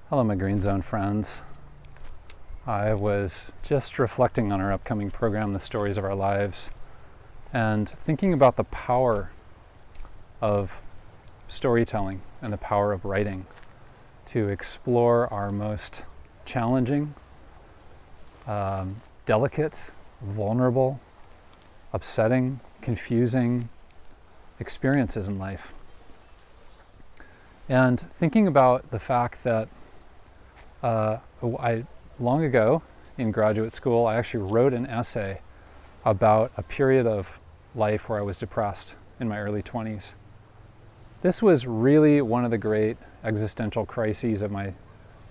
Hello, my Green Zone friends. I was just reflecting on our upcoming program, The Stories of Our Lives, and thinking about the power of storytelling and the power of writing to explore our most challenging, delicate, vulnerable, upsetting, confusing experiences in life. And thinking about the fact that long ago in graduate school, I actually wrote an essay about a period of life where I was depressed in my early 20s. This was really one of the great existential crises of my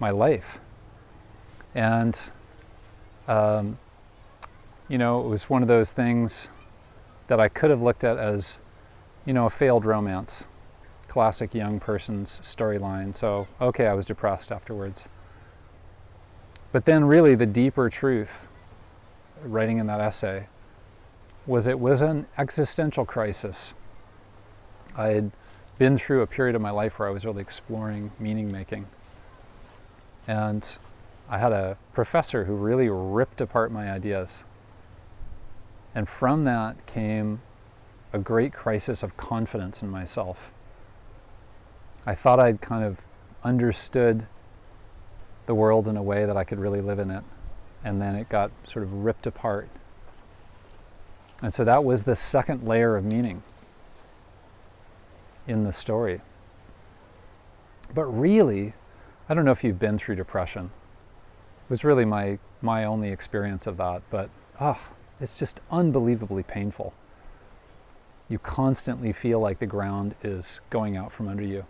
life. And, it was one of those things that I could have looked at as, a failed romance, classic young person's storyline. So, okay, I was depressed afterwards. But then really the deeper truth, writing in that essay, was it was an existential crisis. I had been through a period of my life where I was really exploring meaning making. And I had a professor who really ripped apart my ideas. And from that came a great crisis of confidence in myself. I thought I'd kind of understood the world in a way that I could really live in it. And then it got sort of ripped apart. And so that was the second layer of meaning in the story. But really, I don't know if you've been through depression. It was really my only experience of that, but it's just unbelievably painful. You constantly feel like the ground is going out from under you.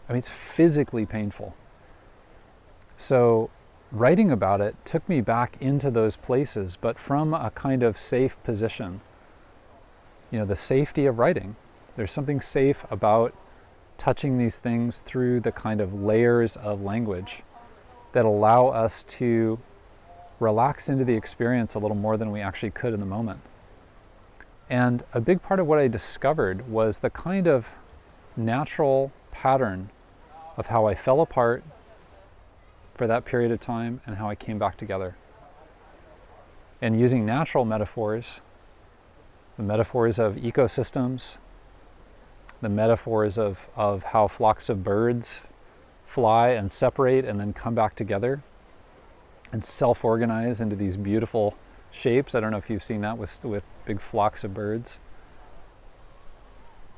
I mean, it's physically painful. So writing about it took me back into those places, but from a kind of safe position. The safety of writing. There's something safe about touching these things through the kind of layers of language that allow us to relax into the experience a little more than we actually could in the moment. And a big part of what I discovered was the kind of natural pattern of how I fell apart for that period of time and how I came back together. And using natural metaphors, the metaphors of ecosystems, the metaphors of how flocks of birds fly and separate and then come back together and self-organize into these beautiful shapes. I don't know if you've seen that with big flocks of birds.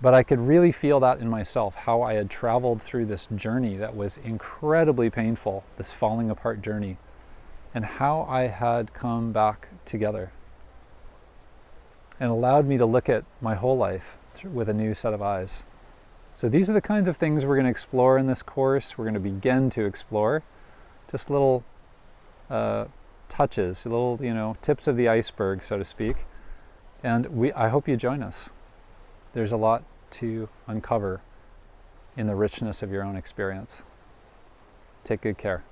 But I could really feel that in myself, how I had traveled through this journey that was incredibly painful, this falling apart journey, and how I had come back together and allowed me to look at my whole life with a new set of eyes. So these are the kinds of things we're going to explore in this course. We're going to begin to explore just little touches, little, tips of the iceberg, so to speak. And I hope you join us. There's a lot to uncover in the richness of your own experience. Take good care.